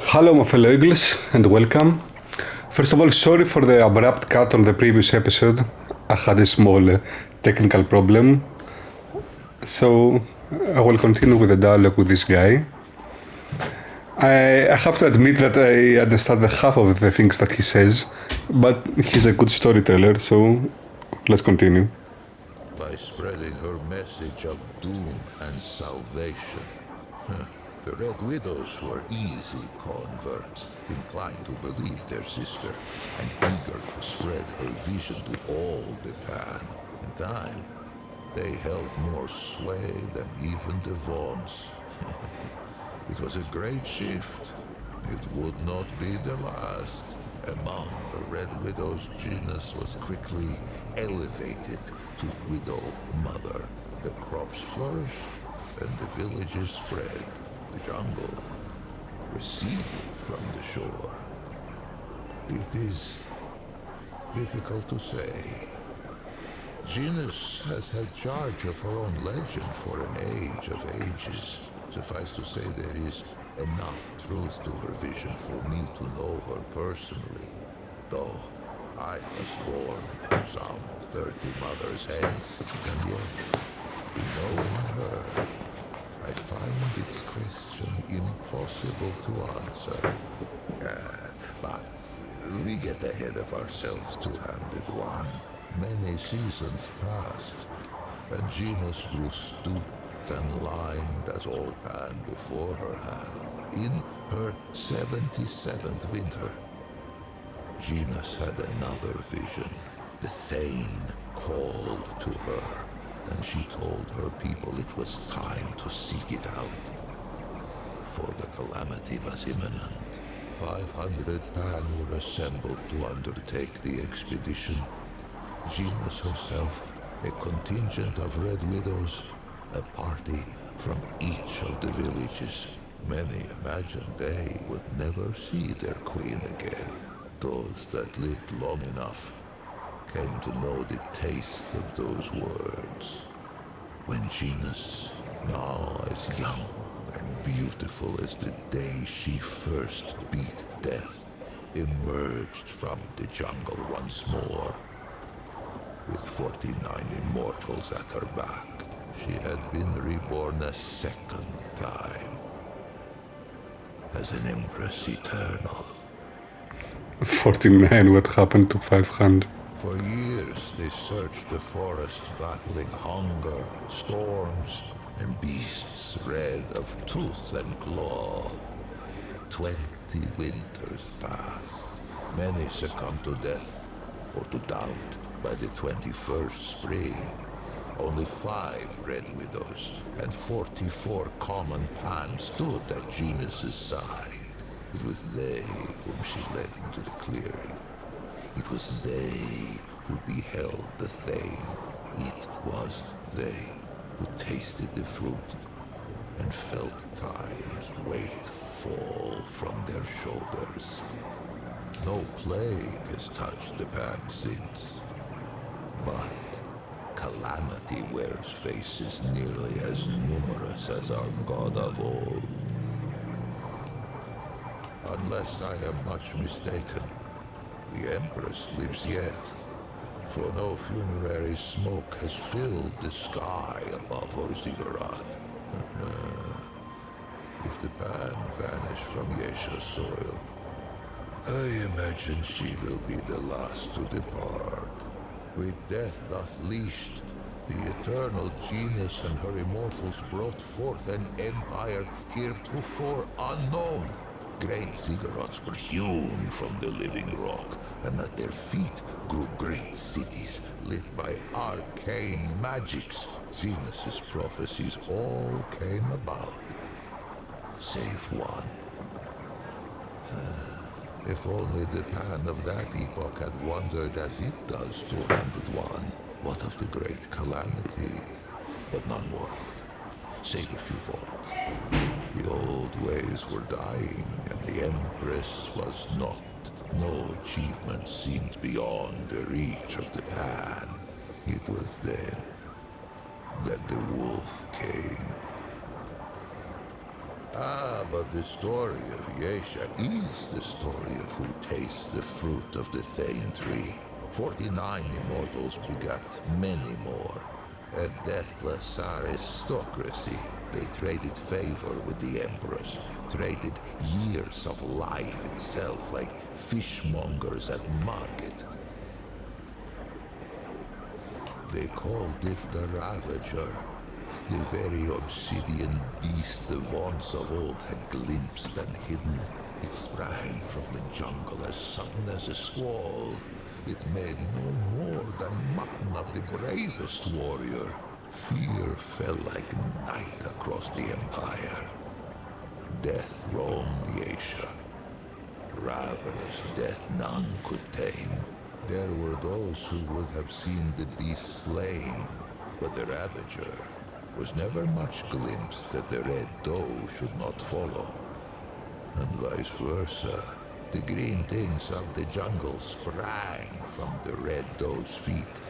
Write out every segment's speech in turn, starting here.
Hello, my fellow Eagles, and welcome. First of all, sorry for the abrupt cut on the previous episode. I had a small technical problem, so I will continue with the dialogue with this guy. I have to admit that I understand the half of the things that he says, but he's a good storyteller, so let's continue. By spreading her message of doom and salvation. The Red Widows were easy converts, inclined to believe their sister, and eager to spread her vision to all the Pan. In time, they held more sway than even the Vaughns. It was a great shift. It would not be the last. Among the Red Widow's genus was quickly elevated to Widow Mother. The crops flourished and the villages spread. The jungle receded from the shore. It is difficult to say. Genus has had charge of her own legend for an age of ages. Suffice to say there is enough truth to her vision for me to know her personally, though I was born some 30 mothers hence, and yet, in knowing her, I find its question impossible to answer. But we get ahead of ourselves, two-handed one. Many seasons passed, and Genus grew stooped and lined as all Pan before her had. In her 77th winter, Genus had another vision. The Thane called to her, and she told her people it was time to seek it out. For the calamity was imminent. 500 Pan were assembled to undertake the expedition. Genus herself, a contingent of Red Widows, a party from each of the villages. Many imagined they would never see their queen again. Those that lived long enough came to know the taste of those words. When Genus, now as young and beautiful as the day she first beat death, emerged from the jungle once more, with 49 immortals at her back, she had been reborn a second time as an Empress Eternal. 49, what happened to 500? For years they searched the forest, battling hunger, storms, and beasts red of tooth and claw. 20 winters passed. Many succumbed to death or to doubt by the 21st spring. Only 5 Red Widows and 44 common Pan stood at Genus's side. It was they whom she led into the clearing. It was they who beheld the Thane. It was they who tasted the fruit and felt time's weight fall from their shoulders. No plague has touched the Pan since, but calamity wears faces nearly as numerous as our god of old. Unless I am much mistaken, the Empress lives yet, for no funerary smoke has filled the sky above her ziggurat. If the Pan vanish from Yesha's soil, I imagine she will be the last to depart. With death thus leashed, the eternal Genus and her immortals brought forth an empire heretofore unknown. Great ziggurats were hewn from the living rock, and at their feet grew great cities lit by arcane magics. Genus's prophecies all came about, save one. If only the Pan of that epoch had wondered as it does, two-handed one, what of the great calamity? But none more, save a few faults. The old ways were dying, and the Empress was not. No achievement seemed beyond the reach of the Pan. It was then that the wolf came. Ah, but the story of Yesha is the story of who tastes the fruit of the Thane tree. 49 immortals begat many more. A deathless aristocracy. They traded favor with the emperors, traded years of life itself like fishmongers at market. They called it the Ravager, the very obsidian beast the Vaunts of old had glimpsed and hidden. It sprang from the jungle as sudden as a squall. It made no more than mutton of the bravest warrior. Fear fell like night across the empire. Death roamed Yesha. Ravenous death none could tame. There were those who would have seen the beast slain, but the Ravager was never much glimpsed that the red doe should not follow. And vice versa. The green things of the jungle sprang from the red doe's feet.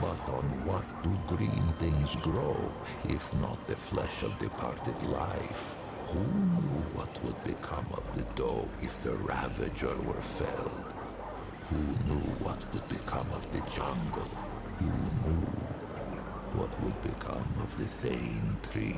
But on what do green things grow, if not the flesh of departed life? Who knew what would become of the doe if the Ravager were felled? Who knew what would become of the jungle? Who knew what would become of the Thane tree?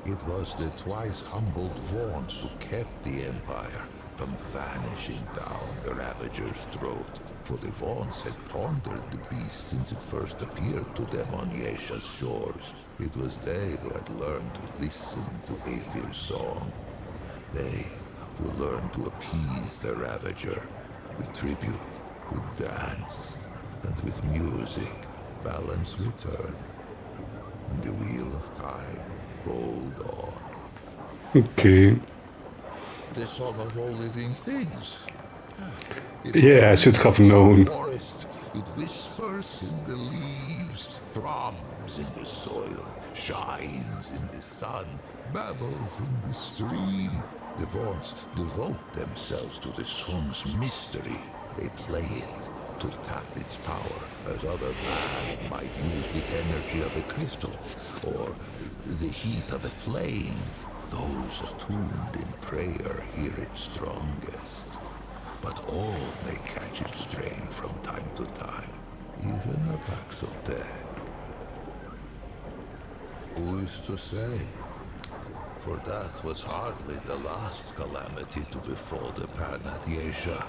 It was the twice humbled Vaunts who kept the Empire from vanishing down the Ravager's throat. For the Vaunts had pondered the beast since it first appeared to them on Yesha's shores. It was they who had learned to listen to Aethir's song. They who learned to appease the Ravager with tribute, with dance, and with music. Balance returned, and the wheel of time rolled on. Okay. The song of all living things. It Yeah, I should have resonates in known. the forest. It whispers in the leaves, thrums in the soil, shines in the sun, babbles in the stream. The Vaunts devote themselves to the song's mystery. They play it to tap its power, as other man might use the energy of a crystal or the heat of a flame. Those attuned in prayer hear it strongest. But all may catch its strain from time to time, even a Paxotech. Who is to say? For that was hardly the last calamity to befall the Panath Yesha.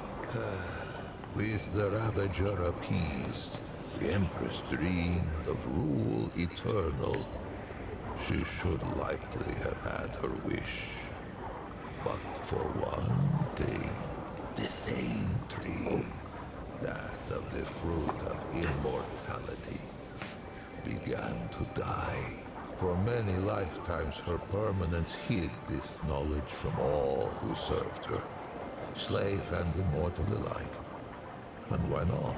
With the Ravager appeased, the Empress dreamed of rule eternal. She should likely have had her wish. But for one thing, the Thane tree, that of the fruit of immortality, began to die. For many lifetimes her permanence hid this knowledge from all who served her, slave and immortal alike. And why not?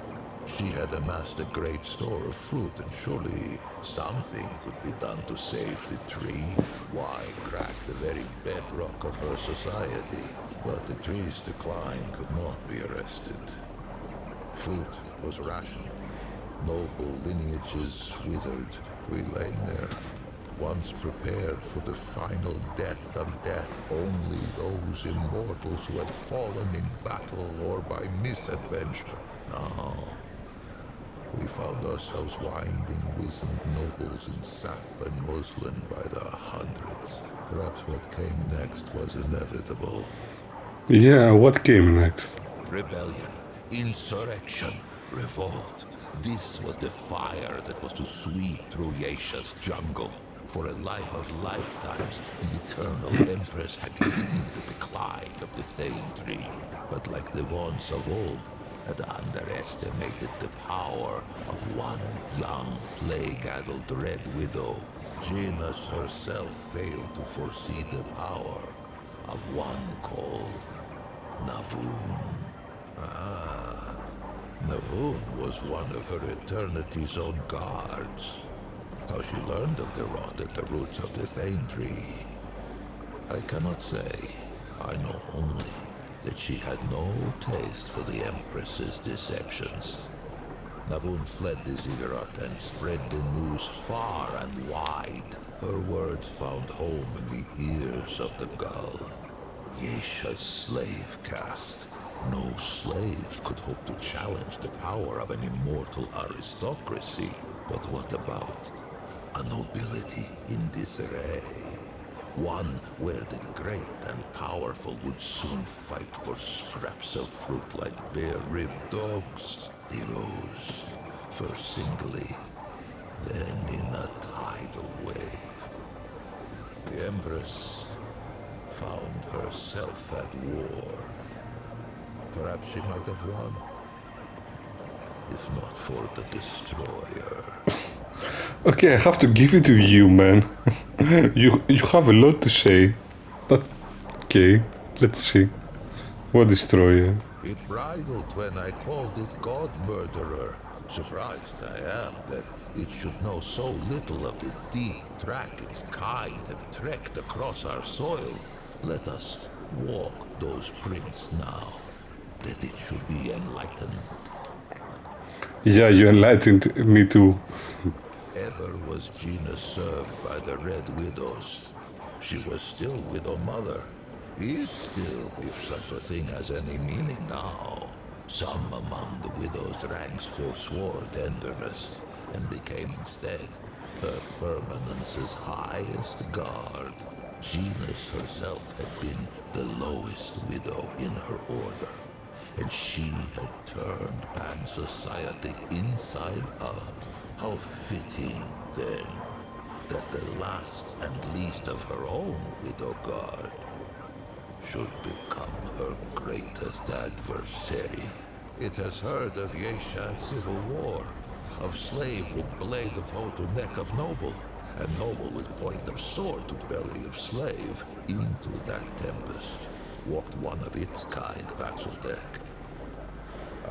She had amassed a great store of fruit, and surely something could be done to save the tree. Why crack the very bedrock of her society? But the tree's decline could not be arrested. Fruit was rationed. Noble lineages withered. We lay there, once prepared for the final death of death. Only those immortals who had fallen in battle or by misadventure. Now, we found ourselves winding wizened nobles in sap and muslin by the hundreds. Perhaps what came next was inevitable. Yeah, what came next? Rebellion, insurrection, revolt. This was the fire that was to sweep through Yesha's jungle. For a life of lifetimes, the eternal Empress had hidden the decline of the Thane tree. But like the Vaunts of old, had underestimated the power of one young, plague-addled Red Widow. Janus herself failed to foresee the power of one called Navun. Ah, Navun was one of her Eternity's own guards. How she learned of the rot at the roots of the Thane tree, I cannot say. I know only that she had no taste for the Empress's deceptions. Navun fled the ziggurat and spread the news far and wide. Her words found home in the ears of the gull. Yesha's slave caste. No slaves could hope to challenge the power of an immortal aristocracy. But what about a nobility in disarray? One where the great and powerful would soon fight for scraps of fruit like bare-ribbed dogs. They rose, first singly, then in a tidal wave. The Empress found herself at war. Perhaps she might have won, if not for the Destroyer. Okay, I have to give it to you, man. You have a lot to say. But okay, let's see. What destroyer? It bridled when I called it God Murderer. Surprised I am that it should know so little of the deep track its kind have trekked across our soil. Let us walk those prints now, that it should be enlightened. Yeah, you enlightened me too. Ever was Gina served by the Red Widows. She was still Widow Mother. Is still, if such a thing has any meaning now. Some among the widow's ranks forswore tenderness, and became instead her permanence's highest guard. Genus herself had been the lowest widow in her order, and she had turned Pan society inside out. How fitting, then, that the last and least of her own widow guard should become her greatest adversary. It has heard of Yeshan civil war, of slave with blade of hoe to neck of noble, and noble with point of sword to belly of slave. Into that tempest walked one of its kind, Baxeldeck.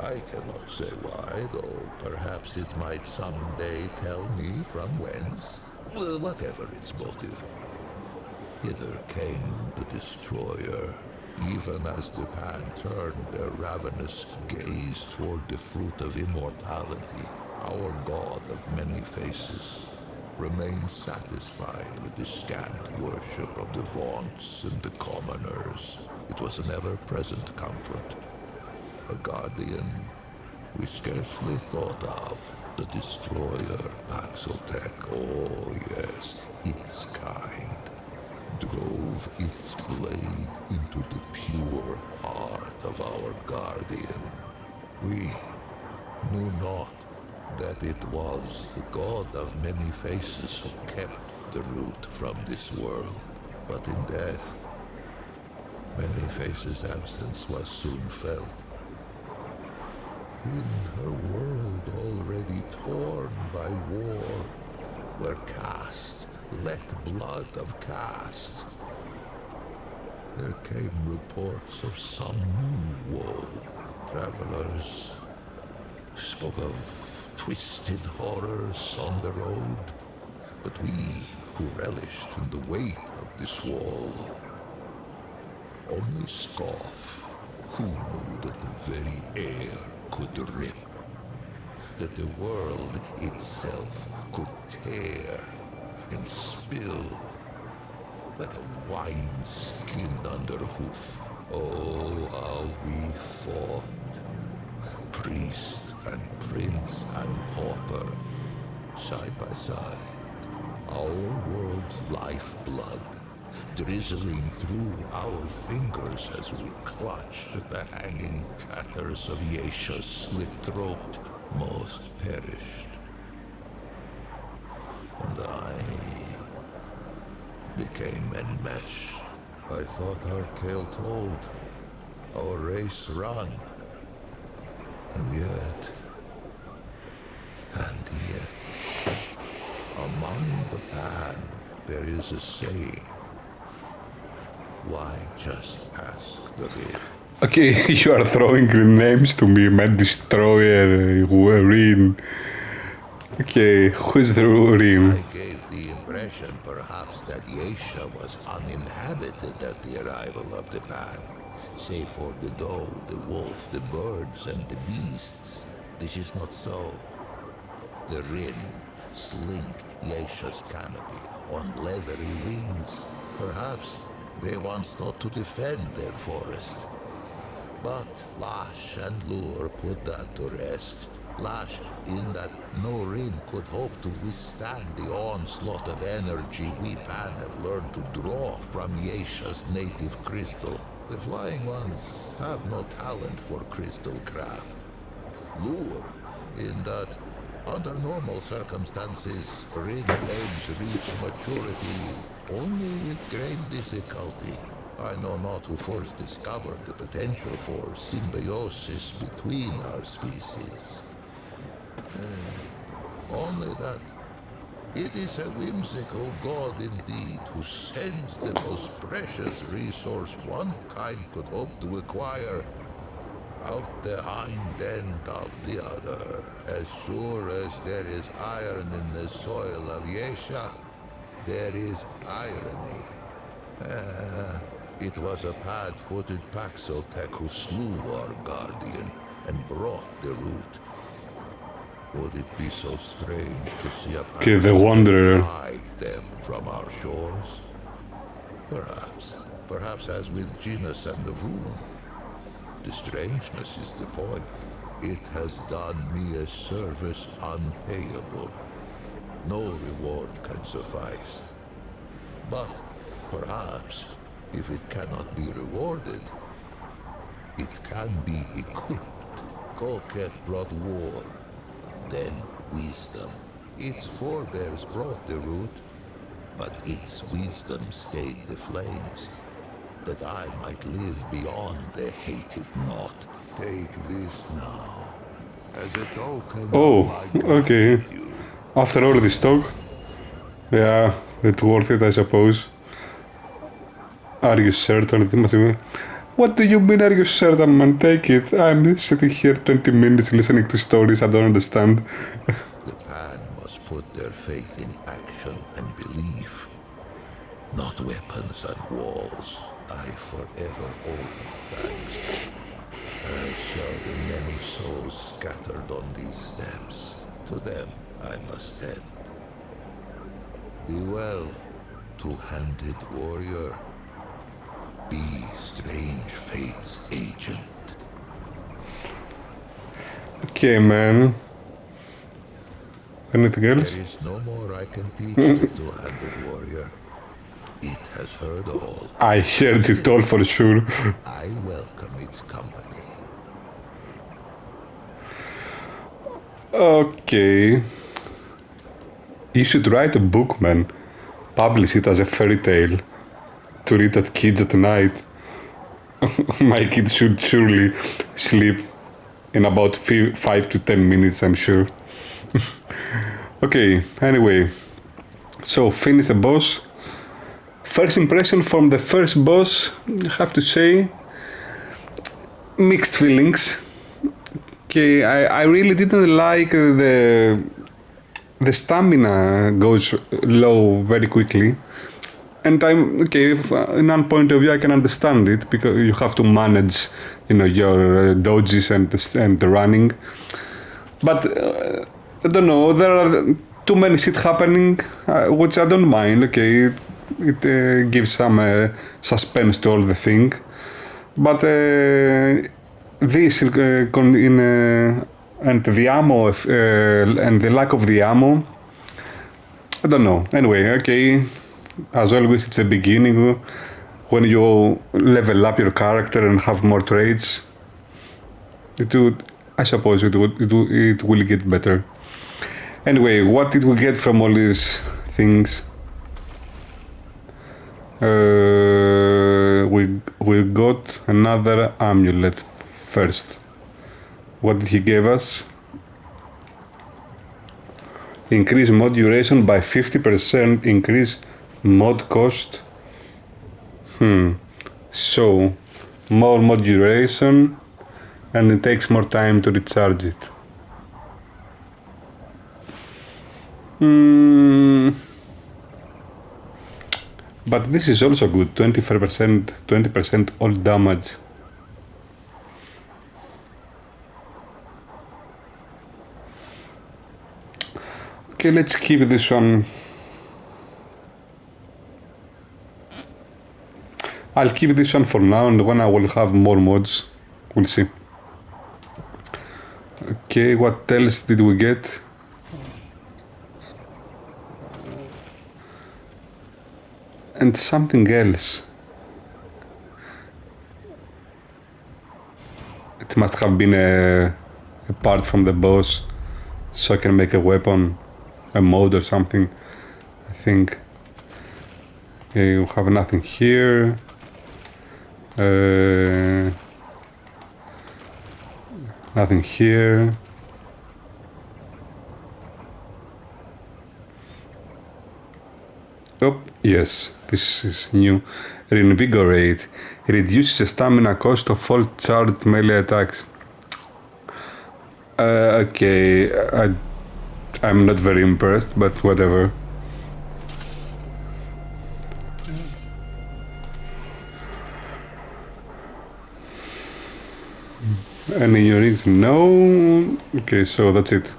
I cannot say why, though perhaps it might someday tell me from whence. Whatever its motive. Hither came the Destroyer, even as the Pan turned their ravenous gaze toward the fruit of immortality. Our god of many faces remained satisfied with the scant worship of the vaunts and the commoners. It was an ever-present comfort. A guardian we scarcely thought of. The Destroyer, Axeltech, oh yes, its kind, drove its blade into the pure heart of our guardian. We knew not that it was the god of many faces who kept the root from this world. But in death, many faces' absence was soon felt. In her world already torn by war, where caste let blood of caste, there came reports of some new woe. Travelers spoke of twisted horrors on the road, but we who relished in the weight of this wall only scoffed. Who knew that the very air could rip, that the world itself could tear and spill like a wine-skinned underhoof. Oh, how we fought, priest and prince and pauper, side by side, our world's lifeblood drizzling through our fingers as we clutched at the hanging tatters of Yesha's slit throat. Most perished, and I became enmeshed. I thought our tale told, our race run, and yet, among the Pan, there is a saying. Why just ask the real? Okay, you are throwing the names to me, man. Destroyer, Rin. Okay, who is the Rin? I gave the impression, perhaps, that Yesha was uninhabited at the arrival of the Pan, save for the doe, the wolf, the birds, and the beasts. This is not so. The Rin slink Yesha's canopy, on leathery wings. Perhaps they once thought to defend their forest. But Lash and Lure put that to rest. Lash, in that no ring could hope to withstand the onslaught of energy we Pan have learned to draw from Yesha's native crystal. The Flying Ones have no talent for crystal craft. Lure, in that under normal circumstances, ring eggs reach maturity only with great difficulty. I know not who first discovered the potential for symbiosis between our species. Only that it is a whimsical god indeed who sends the most precious resource one kind could hope to acquire out the hind end of the other. As sure as there is iron in the soil of Yesha, there is irony. It was a pad-footed Paxotech who slew our guardian and brought the root. Would it be so strange to see a Okay, the Paxotech Wanderer. drive them from our shores? Perhaps. Perhaps as with Genus and the Voon. The strangeness is the point. It has done me a service unpayable. No reward can suffice. But perhaps, if it cannot be rewarded, it can be equipped. Coquette brought war, then wisdom. Its forebears brought the root, but its wisdom stayed the flames, that I might live beyond the hated knot. Take this now, as a token Oh, of my okay. gratitude. After all this talk, yeah, it's worth it, I suppose. Are you certain? It must be. What do you mean, are you certain, man? Take it. I'm sitting here 20 minutes listening to stories I don't understand. The Pan must put their faith in action and belief, not weapons and walls. I forever owe them thanks, as shall the many souls scattered on these steps. To them I must tend. Be well, two-handed warrior. Be strange fate's agent. Okay, man. Anything There else? is no more I can teach the two-handed warrior. It has heard all. I heard it all for sure. I welcome its company. Okay. You should write a book, man. Publish it as a fairy tale to read at kids at night. My kids should surely sleep in about 5 to 10 minutes, I'm sure. Okay, anyway, so finish the boss. First impression from the first boss, I have to say, mixed feelings. Okay, I really didn't like the stamina goes low very quickly. And I'm okay. In one point of view, I can understand it because you have to manage, your dodges and the running. But I don't know. There are too many shit happening, which I don't mind. Okay, it gives some suspense to all the thing. But this and the ammo and the lack of the ammo, I don't know. Anyway, okay. As always, it's the beginning. When you level up your character and have more traits, it would, I suppose, it will get better. Anyway, what did we get from all these things? We got another amulet first. What did he give us? Increase mod duration by 50%. Increase mod cost. So, more mod duration, and it takes more time to recharge it. But this is also good, 25%, 20% all damage. Okay, let's keep this one. I'll keep this one for now, and when I will have more mods, we'll see. Okay, what else did we get? And something else. It must have been a part from the boss, so I can make a weapon, a mod or something, I think. Okay, we have nothing here. Nothing here. Oh, yes, this is new. Reinvigorate. Reduces the stamina cost of all charged melee attacks. Okay, I'm not very impressed, but whatever. Any units? No. Okay, so that's it.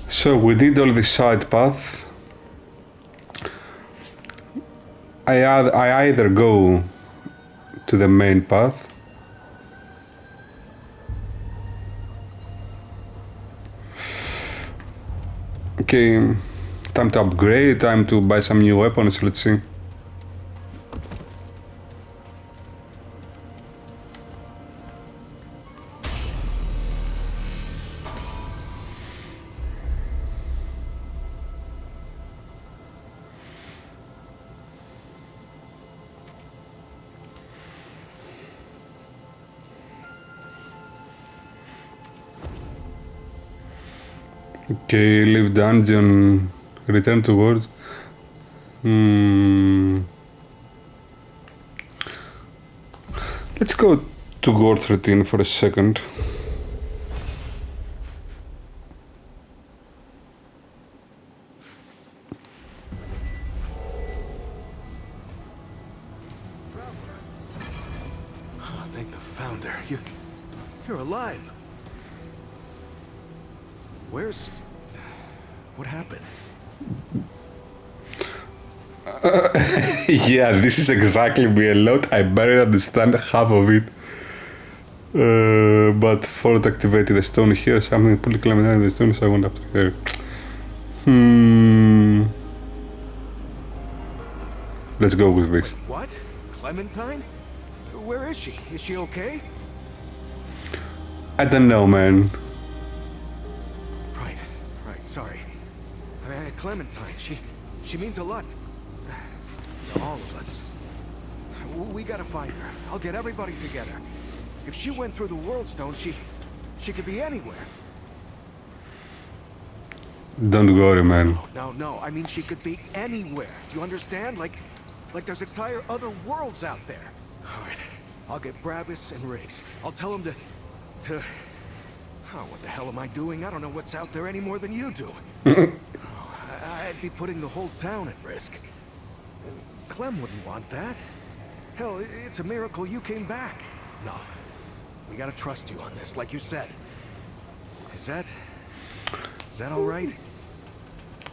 So we did all the side path. I either go to the main path. Okay, time to upgrade, time to buy some new weapons, let's see. Okay, leave dungeon, return to world. Let's go to Gore 13 for a second. Oh, thank the founder. You're alive. What happened? Yeah, this is exactly me a lot. I barely understand half of it. But Ford activated the stone here, something fully clementine the stone, so I went up to there. Let's go with this. What? Clementine? Where is she? Is she okay? I don't know, man. Right, sorry. Clementine, she means a lot. To all of us. We gotta find her. I'll get everybody together. If she went through the World Stone, she could be anywhere. Don't worry, man. No. I mean, she could be anywhere. Do you understand? Like there's entire other worlds out there. All right. I'll get Brabus and Riggs. I'll tell them to... Oh, what the hell am I doing? I don't know what's out there any more than you do. I'd be putting the whole town at risk. Clem wouldn't want that. Hell, it's a miracle you came back. No. We gotta trust you on this, like you said. Is that all right?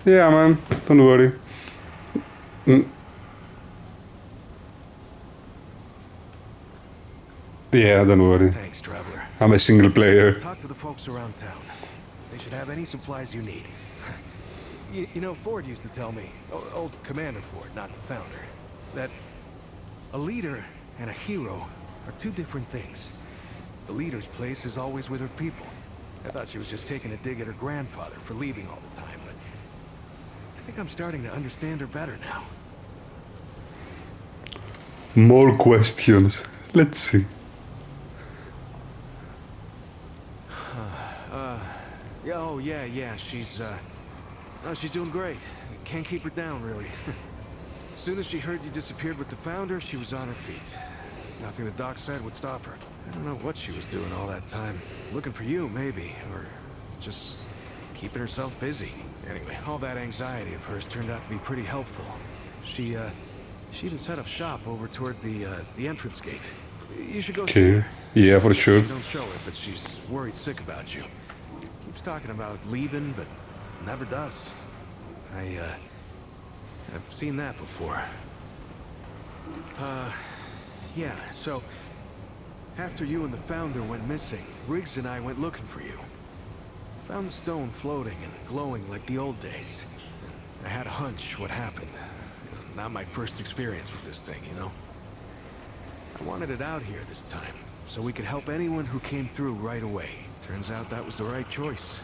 Yeah, man. Don't worry. Yeah, don't worry. Thanks, Traveler. I'm a single player. Talk to the folks around town. They should have any supplies you need. You know, Ford used to tell me, old Commander Ford, not the founder, that a leader and a hero are two different things. The leader's place is always with her people. I thought she was just taking a dig at her grandfather for leaving all the time, but I think I'm starting to understand her better now. More questions. Let's see. Yeah, she's doing great. Can't keep her down, really. As soon as she heard you disappeared with the founder, she was on her feet. Nothing the doc said would stop her. I don't know what she was doing all that time. Looking for you, maybe, or just keeping herself busy. Anyway, all that anxiety of hers turned out to be pretty helpful. She even set up shop over toward the entrance gate. You should go see her. Yeah, for sure. She don't show it, but she's worried sick about you. Keeps talking about leaving, but never does. I've seen that before. Yeah, so... After you and the Founder went missing, Riggs and I went looking for you. Found the stone floating and glowing like the old days. I had a hunch what happened. Not my first experience with this thing, you know? I wanted it out here this time, so we could help anyone who came through right away. Turns out that was the right choice.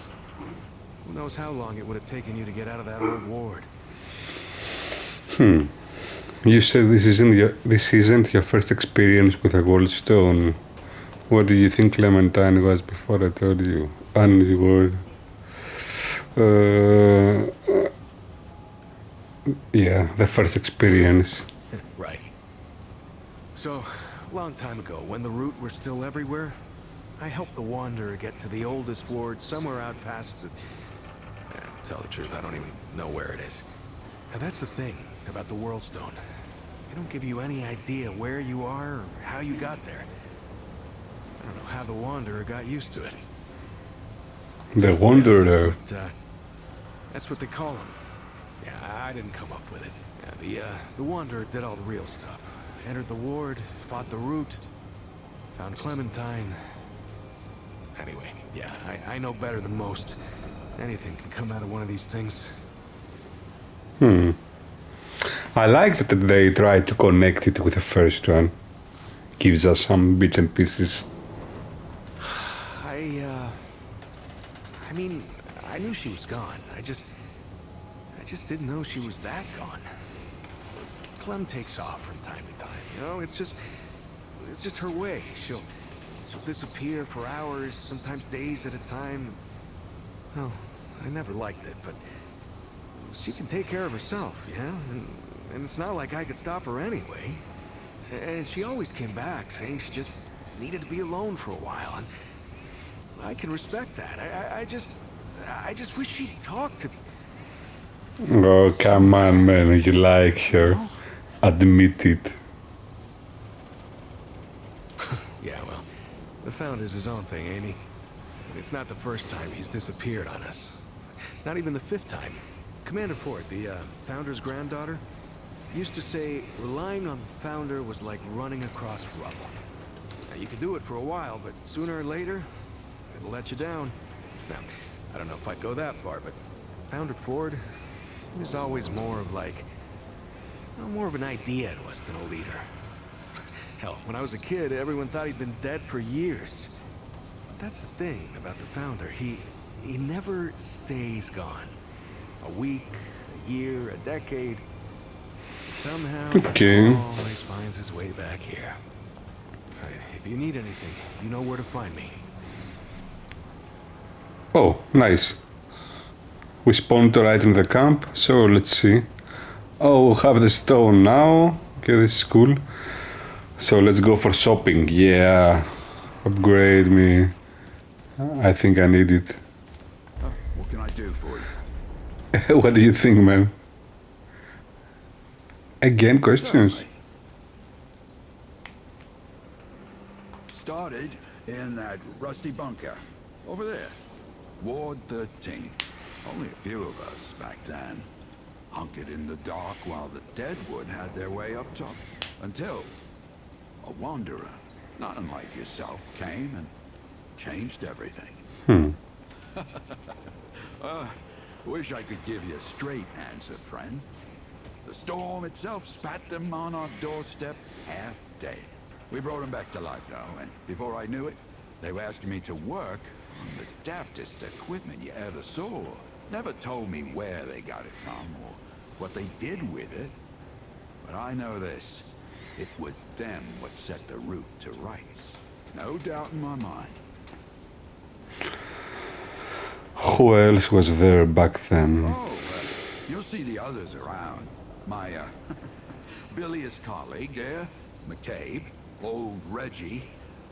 Who knows how long it would have taken you to get out of that old ward. You said this isn't your first experience with a gold stone. What do you think Clementine was before I told you? And you were... yeah, the first experience. Right. So, a long time ago, when the root were still everywhere, I helped the Wanderer get to the oldest ward somewhere out past the... tell the truth, I don't even know where it is. Now that's the thing about the World Stone. They don't give you any idea where you are or how you got there. I don't know how the Wanderer got used to it. The Wanderer. That's what they call him. Yeah, I didn't come up with it. Yeah, the Wanderer did all the real stuff. Entered the ward, fought the root, found Clementine. Anyway, yeah, I know better than most. Anything can come out of one of these things. I like that they tried to connect it with the first one. Gives us some bits and pieces. I mean, I knew she was gone. I just didn't know she was that gone. Clem takes off from time to time, you know? It's just her way. She'll disappear for hours, sometimes days at a time. Well, I never liked it, but she can take care of herself, yeah? And it's not like I could stop her anyway. And she always came back, saying she just needed to be alone for a while. And I can respect that. I just wish she'd talk to... Oh, come on, man, you like her. No? Admit it. Yeah, well, the Founder's his own thing, ain't he? It's not the first time he's disappeared on us. Not even the fifth time. Commander Ford, the Founder's granddaughter, used to say relying on the Founder was like running across rubble. Now, you could do it for a while, but sooner or later, it'll let you down. Now, I don't know if I'd go that far, but Founder Ford, he was always more of like... more of an idea to us than a leader. Hell, when I was a kid, everyone thought he'd been dead for years. But that's the thing about the Founder. He never stays gone. A week, a year, a decade. Somehow, Okay. he always finds his way back here. Right, if you need anything, you know where to find me. Oh, nice. We spawned right in the camp, so let's see. Oh, we have the stone now. Okay, this is cool. So let's go for shopping. Yeah, upgrade me. I think I need it. What can I do for you? What do you think, man? Again, questions? Certainly. Started in that rusty bunker over there. Ward 13. Only a few of us back then. Hunkered in the dark while the Deadwood had their way up top. Until a wanderer, not unlike yourself, came and changed everything. Wish I could give you a straight answer, friend. The storm itself spat them on our doorstep half dead. We brought them back to life, though, and before I knew it, they were asking me to work on the daftest equipment you ever saw. Never told me where they got it from or what they did with it. But I know this. It was them what set the root to rights. No doubt in my mind. Who else was there back then? Oh, you'll see the others around. My, bilious colleague there, McCabe, old Reggie,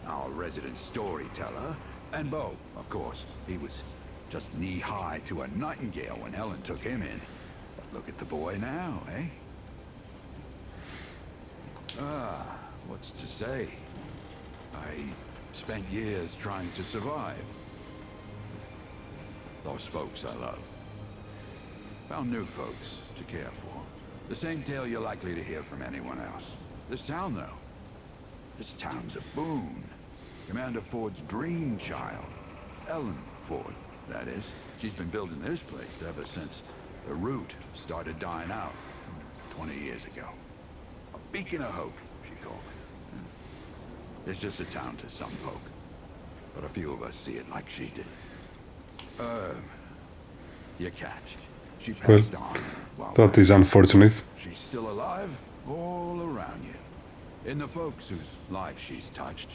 our resident storyteller, and Bo, of course. He was just knee-high to a nightingale when Helen took him in. But look at the boy now, eh? What's to say? I Spent years trying to survive. Lost folks I loved. Found new folks to care for. The same tale you're likely to hear from anyone else. This town, though. This town's a boon. Commander Ford's dream child. Ellen Ford, that is. She's been building this place ever since the root started dying out 20 years ago. A beacon of hope, she called it. It's just a town to some folk, but a few of us see it like she did. Your cat. She passed on while That is unfortunate. she's still alive all around you. In the folks whose lives she's touched,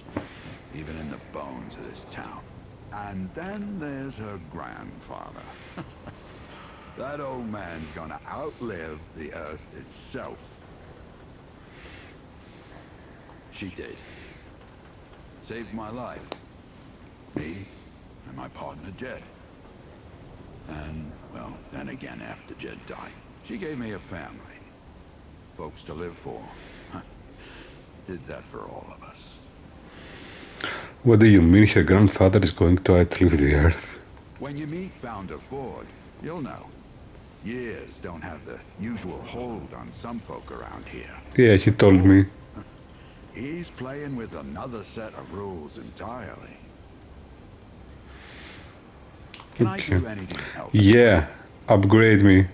even in the bones of this town. And then there's her grandfather. That old man's gonna outlive the Earth itself. She did. Saved my life. Me and my partner Jed. And, well, then again after Jed died, she gave me a family. Folks to live for. Did that for all of us. What do you mean her grandfather is going to outlive the Earth? When you meet Founder Ford, you'll know. Years don't have the usual hold on some folk around here. Yeah, he told me. He's playing with another set of rules entirely. Can I do anything else? Yeah, upgrade me.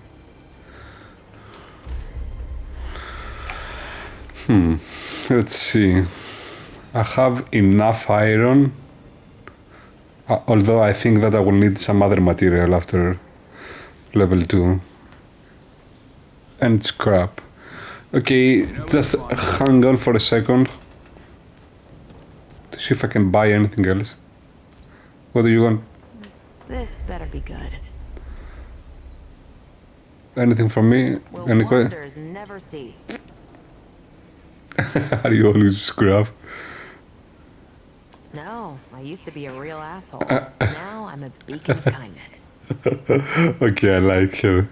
Let's see. I have enough iron, although I think that I will need some other material after level 2. And scrap. Okay, just hang on for a second to see if I can buy anything else. What do you want? This better be good. Anything from me? Will Any wonders never cease. Are you always scrap? No, I used to be a real asshole. Now I'm a beacon of kindness. Okay, I like her.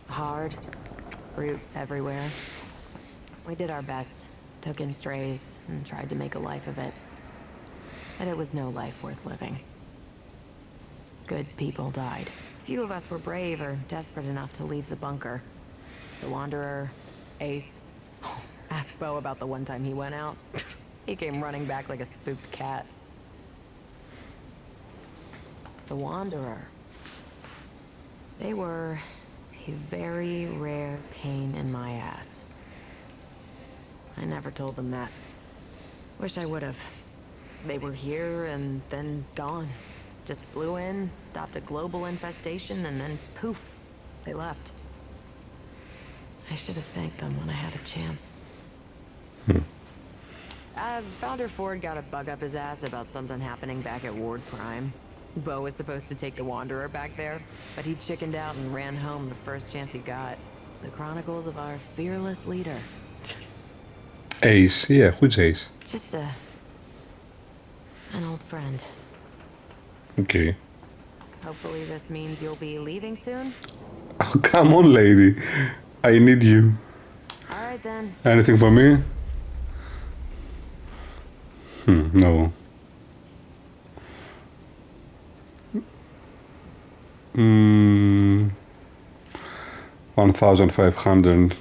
Hard. Brute everywhere. We did our best. Took in strays and tried to make a life of it. But it was no life worth living. Good people died. Few of us were brave or desperate enough to leave the bunker. The Wanderer, Ace. Ask Bo about the one time he went out. He came running back like a spooked cat. The Wanderer. They were a very rare pain in my ass. I never told them that. Wish I would have. They were here and then gone. Just flew in, stopped a global infestation, and then poof, they left. I should have thanked them when I had a chance. Founder Ford got a bug up his ass about something happening back at Ward Prime. Bo was supposed to take the Wanderer back there, but he chickened out and ran home the first chance he got. The chronicles of our fearless leader. Ace, yeah, who's Ace? Just an old friend. Okay. Hopefully this means you'll be leaving soon? Oh, come on, lady. I need you. Alright then. Anything for me? No. 1,500.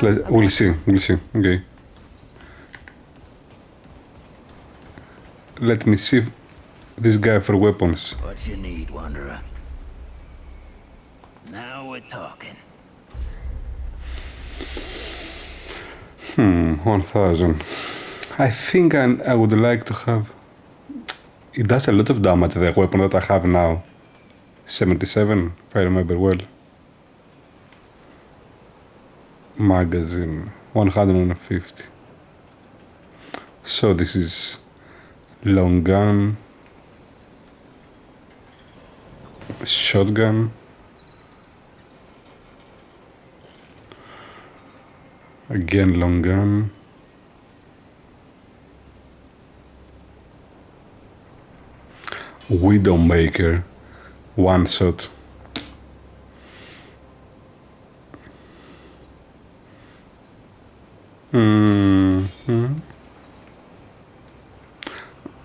Okay. We'll see. Okay. Let me see this guy for weapons. What you need, Wanderer? Now we're talking. 1,000. I think I would like to have... It does a lot of damage, the weapon that I have now. 77, if I remember well. Magazine, 150. So this is long gun, shotgun, again long gun, Widowmaker, one shot.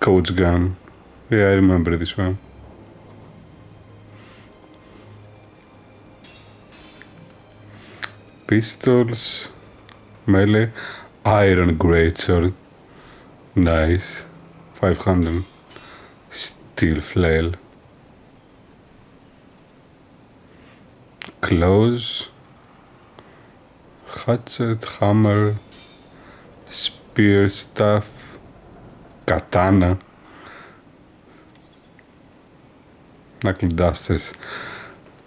Coach gun. Yeah, I remember this one. Pistols, melee, iron greatsword. Nice. 500. Steel flail. Claws. Hatchet, hammer, spear, staff, katana. Knuckle dusters.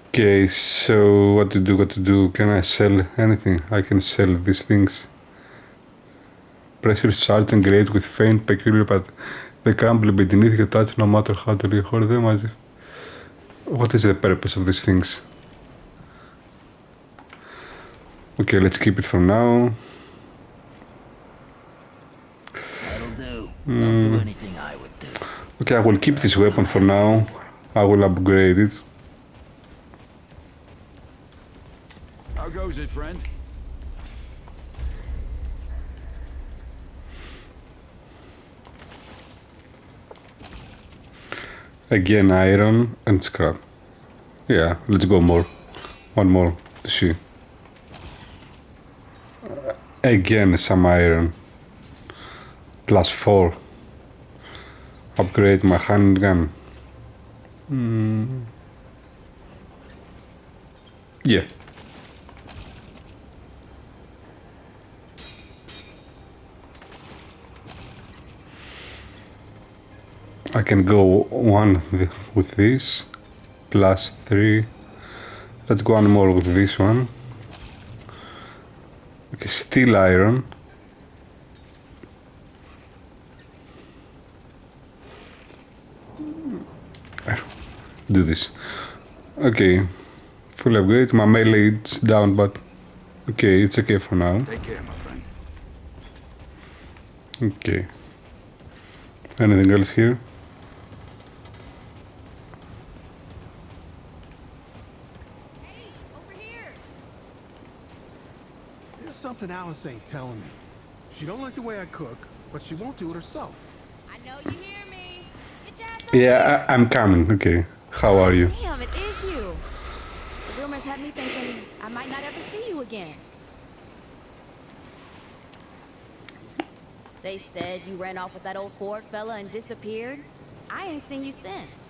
Okay, so what to do? Can I sell anything? I can sell these things. Pressure charging great with faint peculiar but they crumble beneath your touch no matter how to record them as if... What is the purpose of these things? Okay, let's keep it for now. That'll do. Don't do anything I would do. Okay, I will keep this weapon for now. I will upgrade it. How goes it, friend? Again, iron and scrap. Yeah, let's go more. One more to see. Again, some iron. +4. Upgrade my handgun. Yeah. I can go one with this. +3. Let's go one more with this one. Okay, steel iron. Do this. Okay. Full upgrade. My melee is down, but okay, it's okay for now. Take care, my friend. Okay. Anything else here? Hey, over here! There's something Alice ain't telling me. She don't like the way I cook, but she won't do it herself. I know you hear me. Get your ass over here. Yeah, I'm coming. Okay. How are you? Damn, it is you. The rumors had me thinking I might not ever see you again. They said you ran off with that old Ford fella and disappeared. I ain't seen you since.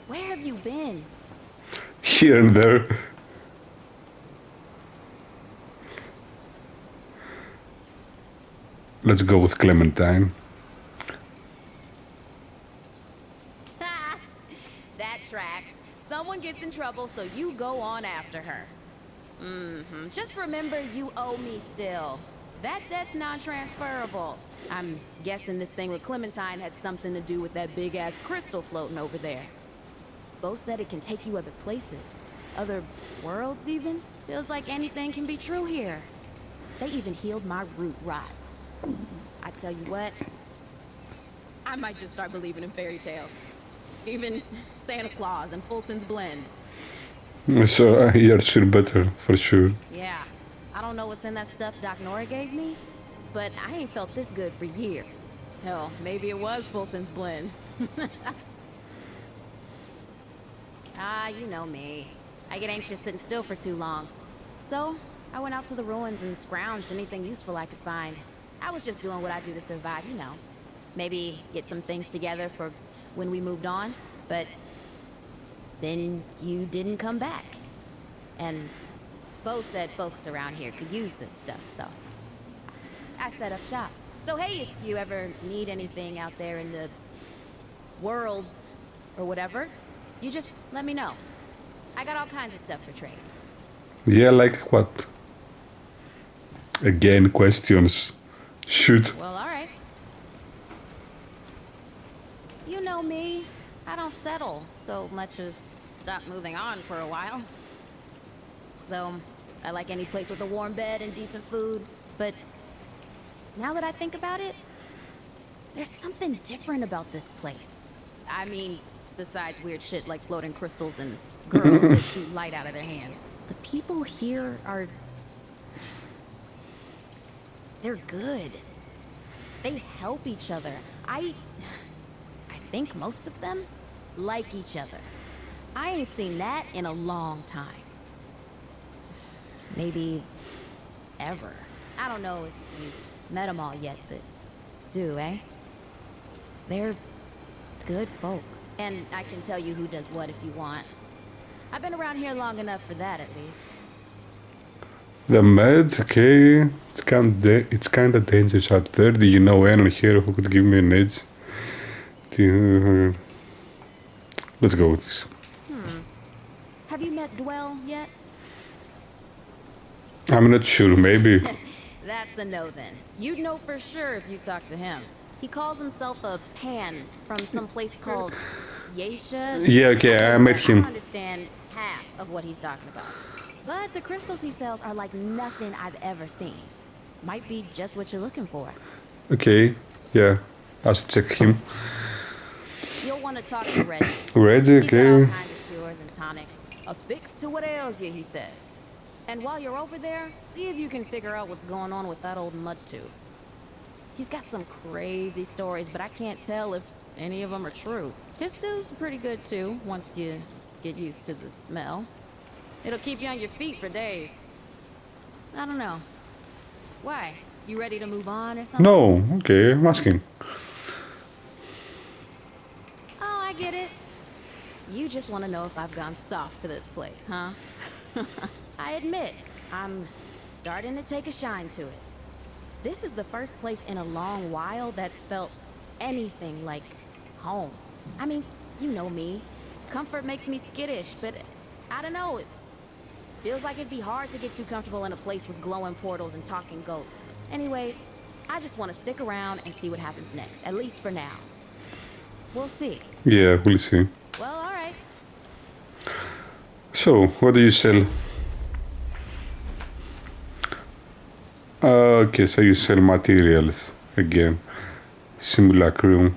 Where have you been? Here and there. Let's go with Clementine. That tracks. Someone gets in trouble, so you go on after her. Just remember you owe me still. That debt's non-transferable. I'm guessing this thing with Clementine had something to do with that big-ass crystal floating over there. Both said it can take you other places. Other worlds, even. Feels like anything can be true here. They even healed my root rot. I tell you what, I might just start believing in fairy tales. Even Santa Claus and Fulton's Blend. So yours feel better, for sure. Yeah, I don't know what's in that stuff Doc Nora gave me, but I ain't felt this good for years. Hell, maybe it was Fulton's Blend. You know me. I get anxious sitting still for too long. So, I went out to the ruins and scrounged anything useful I could find. I was just doing what I do to survive, you know. Maybe get some things together for when we moved on, but then you didn't come back. And Bo said folks around here could use this stuff, so I set up shop. So hey, if you ever need anything out there in the worlds or whatever, you just let me know. I got all kinds of stuff for trade. Yeah, like what? Again, questions. Shoot. Well, all right. You know me. I don't settle so much as stop moving on for a while. Though, I like any place with a warm bed and decent food, but now that I think about it, there's something different about this place. I mean, besides weird shit like floating crystals and girls that shoot light out of their hands. The people here are... they're good. They help each other. think most of them like each other. I ain't seen that in a long time. Maybe ever. I don't know if you've met them all yet, but do, eh? They're good folk. And I can tell you who does what if you want. I've been around here long enough for that, at least. The meds, okay. It's kinda dangerous out there. Do you know anyone here who could give me an edge? Let's go with this. Have you met Dwell yet? I'm not sure, maybe. That's a no then. You'd know for sure if you talked to him. He calls himself a pan from some place called Yesha. Yeah, okay, I met I him. don't understand half of what he's talking about. But the crystals he sells are like nothing I've ever seen. Might be just what you're looking for. Okay, yeah. I should check him. You'll want to talk to Reggie. Reggie, He's got all okay. kinds of cures and tonics. A fix to what ails you, he says. And while you're over there, see if you can figure out what's going on with that old mudtooth. He's got some crazy stories, but I can't tell if any of them are true. His stew's pretty good too, once you get used to the smell. It'll keep you on your feet for days. I don't know. Why? You ready to move on or something? No, okay, I'm asking. Oh, I get it. You just want to know if I've gone soft for this place, huh? I admit, I'm starting to take a shine to it. This is the first place in a long while that's felt anything like home. I mean, you know me. Comfort makes me skittish, but I don't know. It feels like it'd be hard to get too comfortable in a place with glowing portals and talking goats. Anyway, I just want to stick around and see what happens next, at least for now. We'll see. Yeah, we'll see. Well, all right. So, what do you sell? Okay, so you sell materials again. Simulacrum.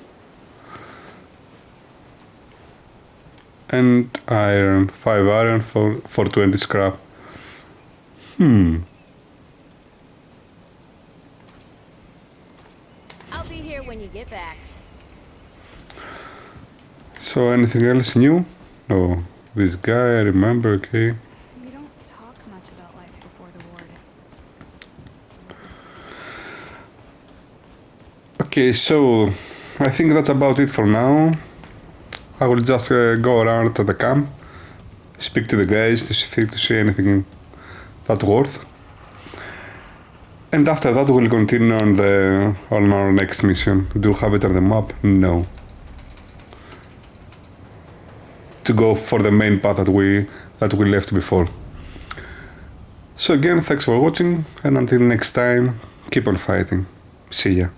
And iron. 5 iron for 20 scrap. I'll be here when you get back. So, anything else new? No. This guy, I remember, okay. We don't talk much about life before the ward. Okay, so I think that's about it for now. I will just go around to the camp, speak to the guys to see anything that's worth. And after that we'll continue on our next mission. Do you have it on the map? No. To go for the main path that we left before. So again, thanks for watching, and until next time, keep on fighting. See ya.